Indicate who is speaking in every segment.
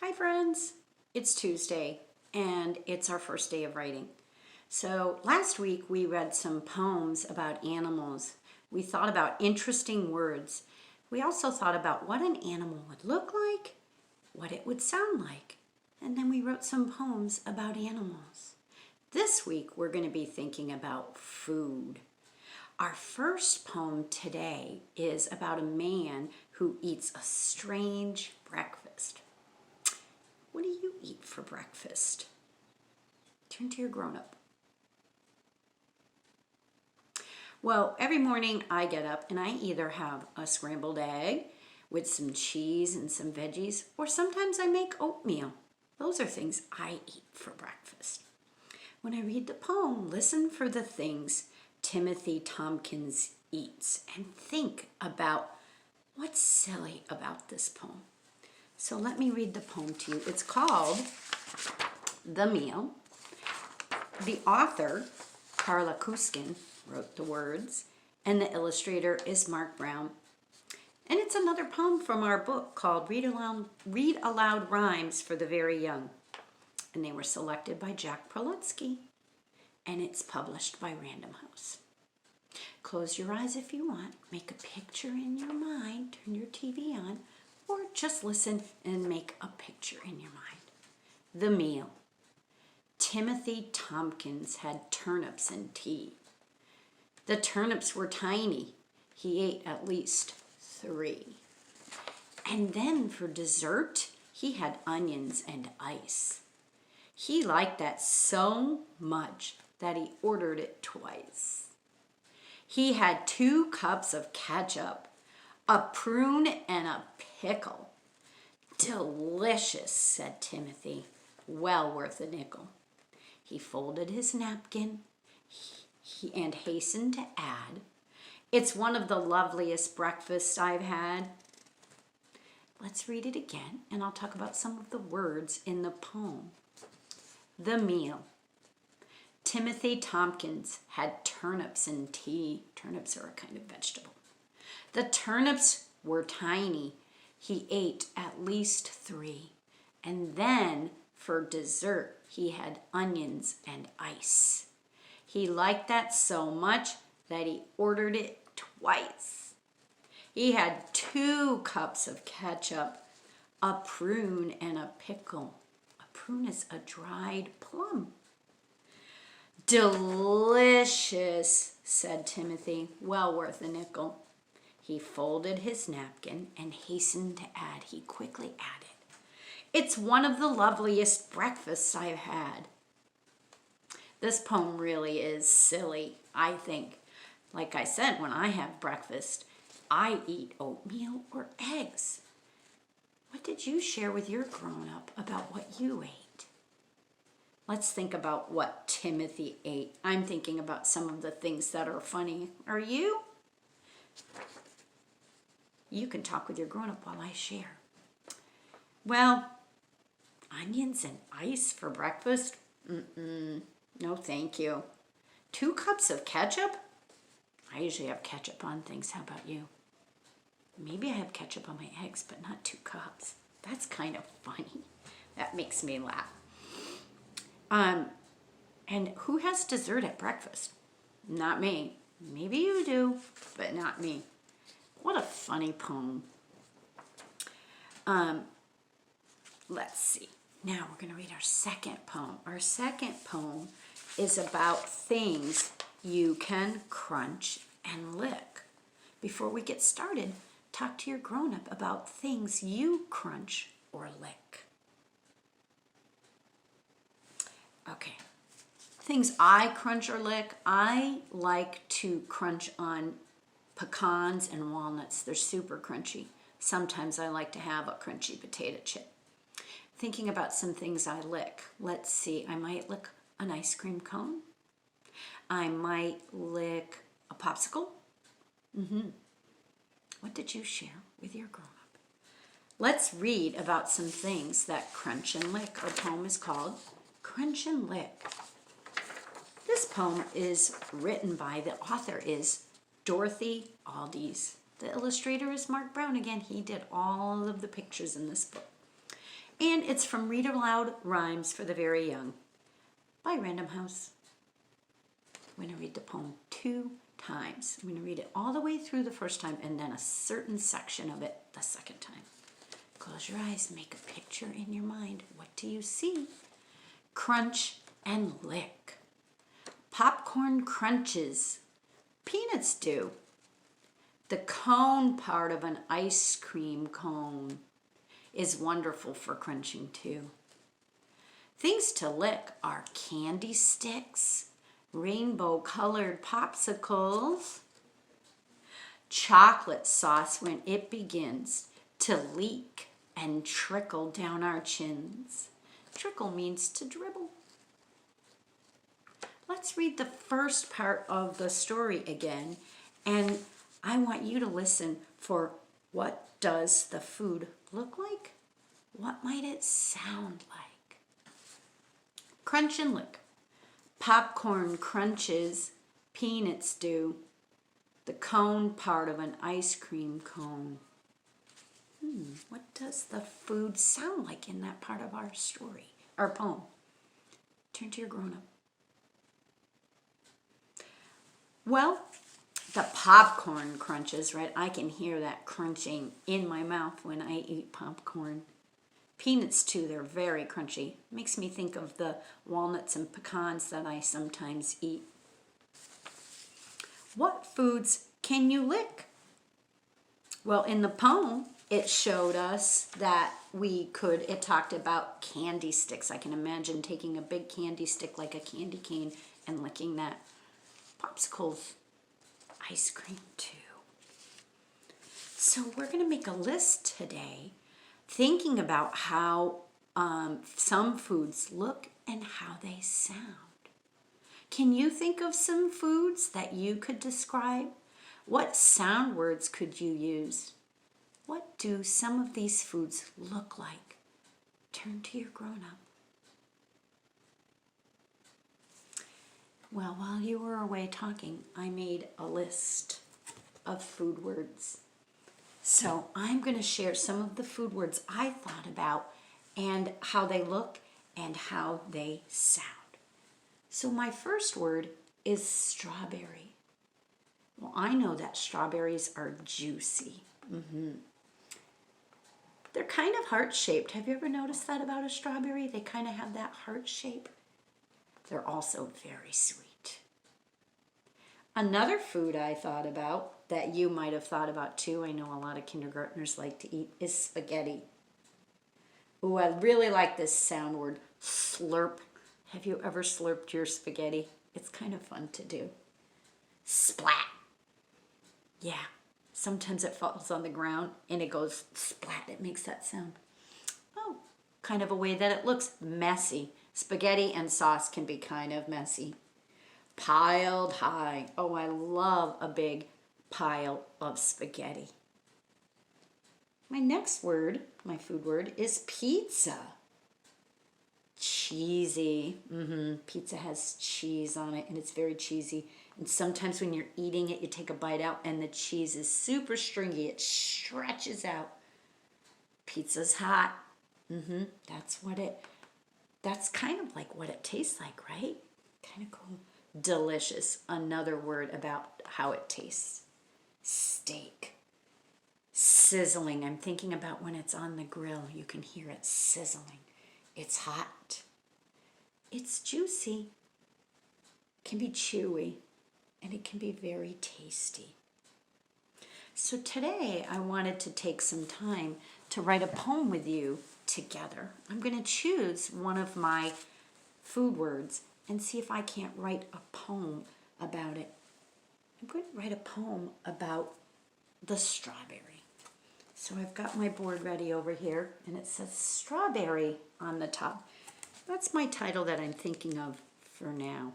Speaker 1: Hi friends, it's Tuesday and it's our first day of writing. So last week we read some poems about animals. We thought about interesting words. We also thought about what an animal would look like, what it would sound like, and then we wrote some poems about animals. This week we're going to be thinking about food. Our first poem today is about a man who eats a strange breakfast. What do you eat for breakfast? Turn to your grown-up. Well, every morning I get up and I either have a scrambled egg with some cheese and some veggies, or sometimes I make oatmeal. Those are things I eat for breakfast. When I read the poem, listen for the things Timothy Tompkins eats and think about what's silly about this poem. So let me read the poem to you. It's called The Meal. The author, Carla Kuskin, wrote the words, and the illustrator is Mark Brown. And it's another poem from our book called Read Aloud Rhymes for the Very Young. And they were selected by Jack Prelutsky. And it's published by Random House. Close your eyes if you want. Make a picture in your mind. Turn your TV on. Or just listen and make a picture in your mind. The meal. Timothy Tompkins had turnips and tea. The turnips were tiny. He ate at least 3. And then for dessert, he had onions and ice. He liked that so much that he ordered it twice. He had 2 cups of ketchup, a prune and a pickle. Delicious, said Timothy. Well worth a nickel. He folded his napkin and hastened to add, "It's one of the loveliest breakfasts I've had." Let's read it again, and I'll talk about some of the words in the poem. The meal. Timothy Tompkins had turnips and tea. Turnips are a kind of vegetable. The turnips were tiny. He ate at least 3. And then for dessert, he had onions and ice. He liked that so much that he ordered it twice. He had 2 cups of ketchup, a prune and a pickle. A prune is a dried plum. Delicious, said Timothy. Well worth a nickel. He folded his napkin and hastened to add. He quickly added, "It's one of the loveliest breakfasts I've had." This poem really is silly, I think. Like I said, when I have breakfast, I eat oatmeal or eggs. What did you share with your grown-up about what you ate? Let's think about what Timothy ate. I'm thinking about some of the things that are funny. Are you? You can talk with your grown-up while I share. Well, onions and ice for breakfast? No, thank you. 2 cups of ketchup? I usually have ketchup on things. How about you? Maybe I have ketchup on my eggs, but not 2 cups. That's kind of funny. That makes me laugh. And who has dessert at breakfast? Not me. Maybe you do, but not me. What a funny poem. Let's see. Now we're going to read our second poem. Our second poem is about things you can crunch and lick. Before we get started, talk to your grown-up about things you crunch or lick. Okay. Things I crunch or lick. I like to crunch on pecans and walnuts. They're super crunchy. Sometimes I like to have a crunchy potato chip. Thinking about some things I lick. Let's see. I might lick an ice cream cone. I might lick a popsicle. What did you share with your grown-up? Let's read about some things that crunch and lick. Our poem is called Crunch and Lick. This poem is written by, the author is Dorothy Aldies. The illustrator is Mark Brown again. He did all of the pictures in this book. And it's from Read Aloud Rhymes for the Very Young by Random House. I'm going to read the poem 2 times. I'm going to read it all the way through the first time and then a certain section of it the second time. Close your eyes, make a picture in your mind. What do you see? Crunch and lick. Popcorn crunches. Peanuts do. The cone part of an ice cream cone is wonderful for crunching too. Things to lick are candy sticks, rainbow colored popsicles, chocolate sauce when it begins to leak and trickle down our chins. Trickle means to dribble. Let's read the first part of the story again, and I want you to listen for what does the food look like? What might it sound like? Crunch and lick. Popcorn crunches, peanuts do. The cone part of an ice cream cone. What does the food sound like in that part of our story, our poem? Turn to your grown-up. Well, the popcorn crunches, right? I can hear that crunching in my mouth when I eat popcorn. Peanuts too, they're very crunchy. Makes me think of the walnuts and pecans that I sometimes eat. What foods can you lick? Well, in the poem, it showed us that it talked about candy sticks. I can imagine taking a big candy stick like a candy cane and licking that. Popsicles, ice cream too. So we're going to make a list today thinking about how some foods look and how they sound. Can you think of some foods that you could describe? What sound words could you use? What do some of these foods look like? Turn to your grown-up. Well, while you were away talking, I made a list of food words. So I'm going to share some of the food words I thought about and how they look and how they sound. So my first word is strawberry. Well, I know that strawberries are juicy. They're kind of heart-shaped. Have you ever noticed that about a strawberry? They kind of have that heart shape. They're also very sweet. Another food I thought about that you might have thought about too, I know a lot of kindergartners like to eat, is spaghetti. Ooh, I really like this sound word, slurp. Have you ever slurped your spaghetti? It's kind of fun to do. Splat. Yeah, sometimes it falls on the ground and it goes splat. It makes that sound. Oh, kind of a way that it looks messy. Spaghetti and sauce can be kind of messy. Piled high. Oh, I love a big pile of spaghetti. My next word, my food word, is pizza. Cheesy. Pizza has cheese on it and it's very cheesy. And sometimes when you're eating it, you take a bite out and the cheese is super stringy. It stretches out. Pizza's hot. That's kind of like what it tastes like, right? Kind of cool. Delicious. Another word about how it tastes. Steak. Sizzling. I'm thinking about when it's on the grill. You can hear it sizzling. It's hot. It's juicy. It can be chewy. And it can be very tasty. So today I wanted to take some time to write a poem with you together. I'm going to choose one of my food words and see if I can't write a poem about it. I'm going to write a poem about the strawberry. So I've got my board ready over here and it says strawberry on the top. That's my title that I'm thinking of for now.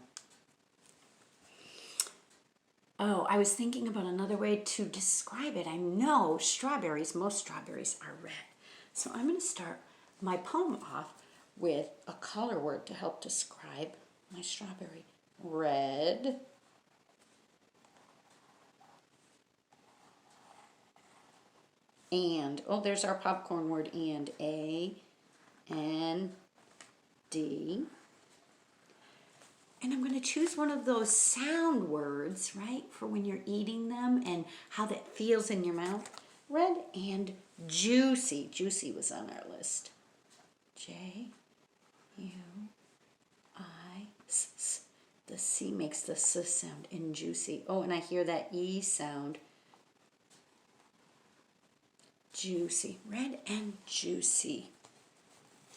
Speaker 1: Oh, I was thinking about another way to describe it. I know most strawberries are red. So I'm going to start my poem off with a color word to help describe my strawberry. Red. And, oh, there's our popcorn word, and a D. And I'm going to choose one of those sound words, right, for when you're eating them and how that feels in your mouth. Red and juicy. Juicy was on our list. J-U-I. The C makes the S sound in juicy. Oh, and I hear that E sound. Juicy. Red and juicy.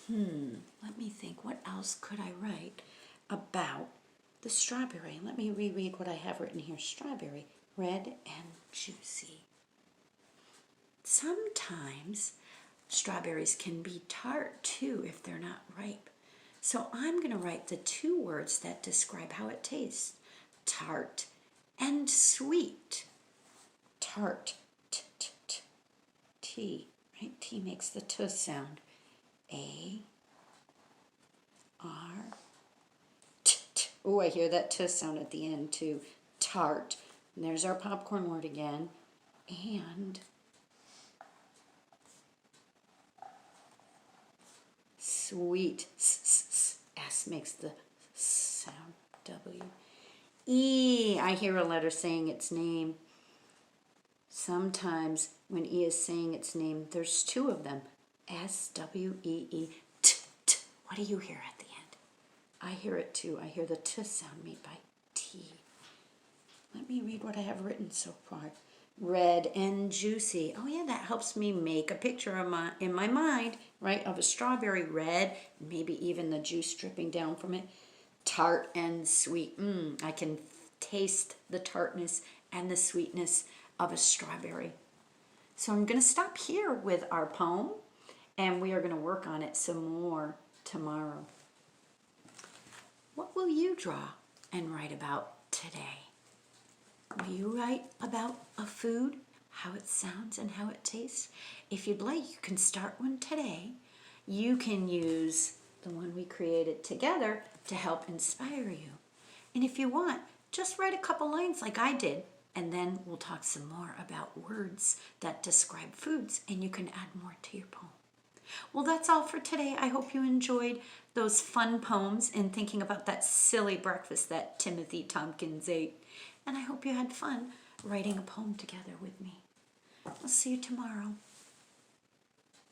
Speaker 1: Let me think. What else could I write about the strawberry? Let me reread what I have written here. Strawberry. Red and juicy. Sometimes strawberries can be tart too if they're not ripe. So I'm going to write the two words that describe how it tastes. Tart and sweet. Tart. T. Right? T makes the T sound. A. R. T. Oh, I hear that T sound at the end too. Tart. And there's our popcorn word again. And sweet. S makes the sound. W. E. I hear a letter saying its name. Sometimes when E is saying its name, there's two of them. S, W, E, E. T. What do you hear at the end? I hear it too. I hear the T sound made by T. Let me read what I have written so far. Red and juicy. Oh yeah, that helps me make a picture of in my mind, right, of a strawberry red, maybe even the juice dripping down from it. Tart and sweet. I can taste the tartness and the sweetness of a strawberry. So I'm going to stop here with our poem, and we are going to work on it some more tomorrow. What will you draw and write about today? Will you write about a food, how it sounds and how it tastes? If you'd like, you can start one today. You can use the one we created together to help inspire you. And if you want, just write a couple lines like I did, and then we'll talk some more about words that describe foods, and you can add more to your poem. Well, that's all for today. I hope you enjoyed those fun poems and thinking about that silly breakfast that Timothy Tompkins ate. And I hope you had fun writing a poem together with me. I'll see you tomorrow.